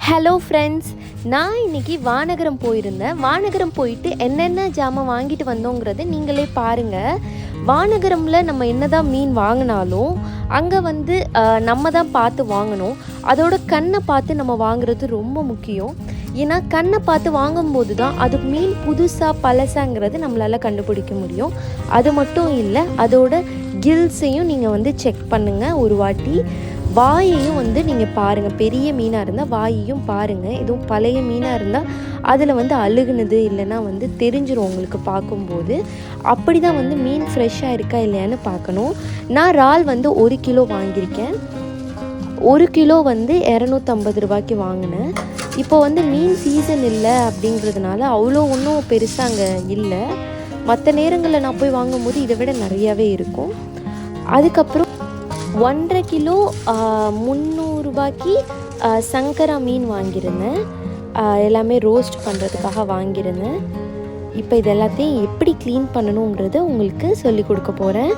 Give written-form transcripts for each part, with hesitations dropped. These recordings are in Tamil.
ஹலோ ஃப்ரெண்ட்ஸ், நான் இன்றைக்கி வானகரம் போயிருந்தேன். வானகரம் போயிட்டு என்னென்ன ஜாமான் வாங்கிட்டு வந்தோங்கிறத நீங்களே பாருங்கள். வானகரமில் நம்ம என்ன தான் மீன் வாங்கினாலும் அங்கே நம்ம தான் பார்த்து வாங்கணும். அதோட கண்ணை பார்த்து நம்ம வாங்குறது ரொம்ப முக்கியம். ஏன்னா கண்ணை பார்த்து வாங்கும்போது தான் அது மீன் புதுசாக பழசாங்கிறது நம்மளால் கண்டுபிடிக்க முடியும். அது மட்டும் இல்லை, அதோட கில்ஸையும் நீங்கள் செக் பண்ணுங்கள் ஒரு வாட்டி. வாயையும் நீங்கள் பாருங்கள். பெரிய மீனாக இருந்தால் வாயையும் பாருங்கள். எதுவும் பழைய மீனாக இருந்தால் அதில் அழுகுனது இல்லைன்னா தெரிஞ்சிடும் உங்களுக்கு பார்க்கும்போது. அப்படி தான் மீன் ஃப்ரெஷ்ஷாக இருக்கா இல்லையான்னு பார்க்கணும். நான் இறால் 1 கிலோ வாங்கியிருக்கேன். 1 கிலோ 250 ரூபாய்க்கு வாங்கினேன். இப்போ மீன் சீசன் இல்லை அப்படிங்கிறதுனால அவ்வளோ ஒன்றும் பெருசாக அங்கே இல்லை. மற்ற நேரங்களில் நான் போய் வாங்கும்போது இதை விட நிறையாவே இருக்கும். அதுக்கப்புறம் 1.5 கிலோ 300 ரூபாய்க்கு சங்கரா மீன் வாங்கியிருந்தேன். எல்லாமே ரோஸ்ட் பண்ணுறதுக்காக வாங்கியிருந்தேன். இப்போ இது எல்லாத்தையும் எப்படி க்ளீன் பண்ணணுங்கிறத உங்களுக்கு சொல்லிக் கொடுக்க போகிறேன்.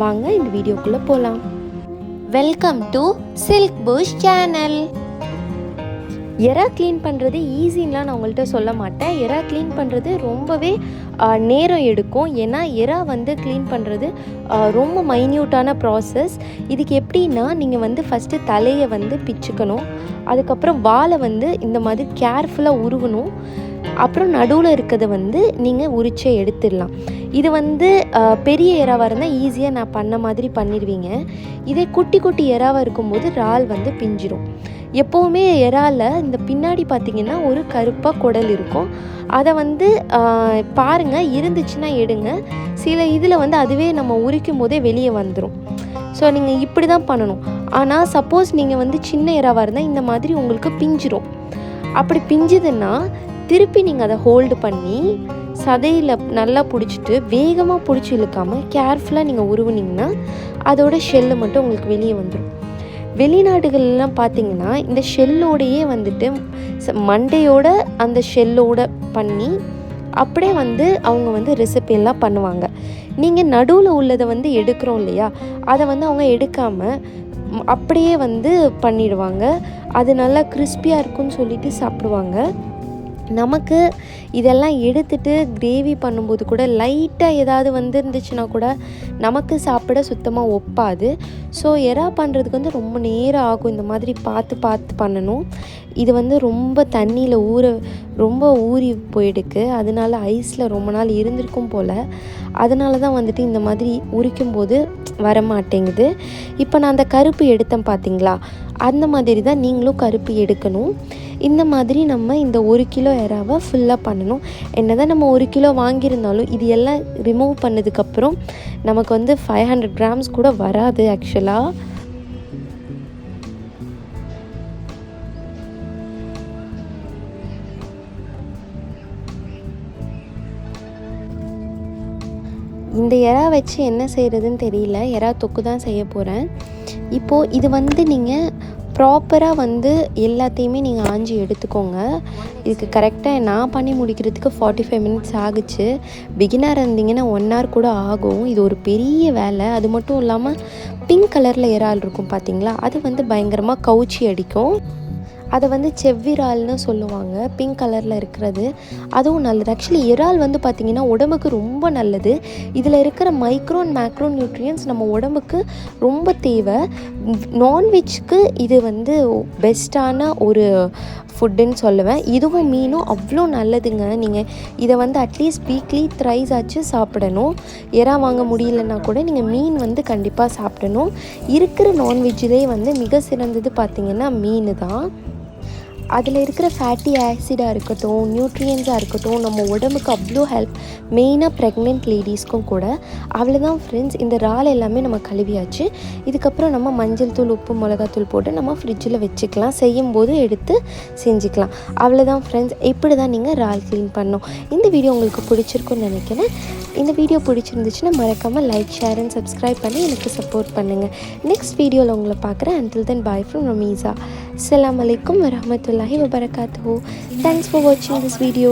வாங்க இந்த வீடியோக்குள்ளே போகலாம். Welcome to silk bush channel. எறா க்ளீன் பண்ணுறது ஈஸின்லாம் நான் உங்கள்கிட்ட சொல்ல மாட்டேன். எறா க்ளீன் பண்ணுறது ரொம்பவே நேரம் எடுக்கும். ஏன்னா எறா க்ளீன் பண்ணுறது ரொம்ப மைன்யூட்டான ப்ராசஸ். இதுக்கு எப்படின்னா நீங்கள் ஃபஸ்ட்டு தலையை பிச்சுக்கணும். அதுக்கப்புறம் வாலை இந்த மாதிரி கேர்ஃபுல்லாக உருவணும். அப்புறம் நடுவில் இருக்கிறத நீங்கள் உரிச்சே எடுத்துடலாம். இது பெரிய எறாவாக இருந்தால் ஈஸியாக நான் பண்ண மாதிரி பண்ணிடுவீங்க. இதே குட்டி குட்டி எறாவாக இருக்கும்போது இறால் பிஞ்சிரும். எப்போவுமே எறாலில் இந்த பின்னாடி பார்த்திங்கன்னா ஒரு கருப்பாக குடல் இருக்கும். அதை பாருங்கள், இருந்துச்சுன்னா எடுங்க. சில இதில் அதுவே நம்ம உரிக்கும் போதே வெளியே வந்துடும். ஸோ நீங்கள் இப்படி தான் பண்ணணும். ஆனால் சப்போஸ் நீங்கள் சின்ன எறாவாக இருந்தால் இந்த மாதிரி உங்களுக்கு பிஞ்சிரும். அப்படி பிஞ்சுதுன்னா திருப்பி நீங்கள் அதை ஹோல்டு பண்ணி சதையில் நல்லா பிடிச்சிட்டு வேகமாக பிடிச்சி இழுக்காமல் கேர்ஃபுல்லாக நீங்கள் உருவுனீங்கன்னா அதோட ஷெல்லு மட்டும் உங்களுக்கு வெளியே வந்துடும். வெளிநாடுகள்லாம் பார்த்திங்கன்னா இந்த ஷெல்லோடையே மண்டையோட அந்த ஷெல்லோட பண்ணி அப்படியே அவங்க ரெசிபியெல்லாம் பண்ணுவாங்க. நீங்கள் நடுவில் உள்ளதை எடுக்கிறோம் இல்லையா, அதை அவங்க எடுக்காமல் அப்படியே பண்ணிடுவாங்க. அது நல்லா கிறிஸ்பியாக இருக்குன்னு சொல்லிட்டு சாப்பிடுவாங்க. நமக்கு இதெல்லாம் எடுத்துகிட்டு கிரேவி பண்ணும்போது கூட லைட்டாக ஏதாவது இருந்துச்சுன்னா கூட நமக்கு சாப்பிட சுத்தமாக ஒப்பாது. ஸோ எறா பண்ணுறதுக்கு ரொம்ப நேரம் ஆகும். இந்த மாதிரி பார்த்து பார்த்து பண்ணணும். இது ரொம்ப தண்ணியில் ரொம்ப ஊறி போயிடுக்கு. அதனால ஐஸில் ரொம்ப நாள் இருந்திருக்கும் போல். அதனால தான் இந்த மாதிரி உரிக்கும்போது வரமாட்டேங்குது. இப்போ நான் அந்த கருப்பு எடுத்தேன் பார்த்திங்களா, அந்த மாதிரி தான் நீங்களும் கருப்பு எடுக்கணும். இந்த மாதிரி நம்ம இந்த 1 கிலோ எறாவை ஃபுல்லாக பண்ணணும். என்ன தான் நம்ம 1 கிலோ வாங்கியிருந்தாலும் இது எல்லாம் ரிமூவ் பண்ணதுக்கப்புறம் நமக்கு 500 கிராம்ஸ் கூட வராது ஆக்சுவலாக. இந்த எறா வச்சு என்ன செய்கிறதுன்னு தெரியல. எறா தொக்கு தான் செய்ய போகிறேன். இப்போது இது நீங்கள் ப்ராப்பராக எல்லாத்தையுமே நீங்கள் ஆஞ்சி எடுத்துக்கோங்க. இதுக்கு கரெக்டாக நான் பண்ணி முடிக்கிறதுக்கு 45 மினிட்ஸ் ஆகுச்சு. பிகினராக இருந்தீங்கன்னா 1 hour கூட ஆகும். இது ஒரு பெரிய வேலை. அது மட்டும் இல்லாமல் பிங்க் கலரில் இறால் இருக்கும் பார்த்திங்களா, அது பயங்கரமாக கவுச்சி அடிக்கும். அதை செவ்விறால்னு சொல்லுவாங்க, பிங்க் கலரில் இருக்கிறது. அதுவும் நல்லது. ஆக்சுவலி இறால் பார்த்திங்கன்னா உடம்புக்கு ரொம்ப நல்லது. இதில் இருக்கிற மைக்ரோ அண்ட் மேக்ரோ நியூட்ரியன்ஸ் நம்ம உடம்புக்கு ரொம்ப தேவை. நான்வெஜ்ஜுக்கு இது பெஸ்ட்டான ஒரு ஃபுட்டுன்னு சொல்லுவேன். இதுவும் மீனும் அவ்வளோ நல்லதுங்க. நீங்கள் இதை அட்லீஸ்ட் வீக்லி த்ரைஸ் ஆச்சு சாப்பிடணும். எறா வாங்க முடியலன்னா கூட நீங்கள் மீன் கண்டிப்பாக சாப்பிடணும். இருக்கிற நான்வெஜ்ஜிலே மிக சிறந்தது பார்த்திங்கன்னா மீன் தான். அதில் இருக்கிற ஃபேட்டி ஆசிடாக இருக்கட்டும், நியூட்ரியன்ஸாக இருக்கட்டும், நம்ம உடம்புக்கு அவ்வளோ ஹெல்ப். மெயினாக ப்ரெக்னென்ட் லேடிஸ்க்கும் கூட. அவ்வளோதான் ஃப்ரெண்ட்ஸ். இந்த இறால் எல்லாமே நம்ம கழுவியாச்சு. இதுக்கப்புறம் நம்ம மஞ்சள் தூள், உப்பு, மிளகாத்தூள் போட்டு நம்ம ஃப்ரிட்ஜில் வச்சுக்கலாம். செய்யும்போது எடுத்து செஞ்சுக்கலாம். அவ்வளோதான் ஃப்ரெண்ட்ஸ். இப்படி தான் நீங்கள் இறால் க்ளீன் பண்ணணும். இந்த வீடியோ உங்களுக்கு பிடிச்சிருக்குன்னு நினைக்கிறேன். இந்த வீடியோ பிடிச்சிருந்துச்சுன்னா மறக்காமல் லைக், ஷேர் அண்ட் சப்ஸ்கிரைப் பண்ணி எனக்கு சப்போர்ட் பண்ணுங்கள். நெக்ஸ்ட் வீடியோவில் உங்களை பார்க்குறேன். Until then, bye from Ramiza. Assalamu alaikum wa rahmatullahi wa barakatuhu. Thanks for watching this video.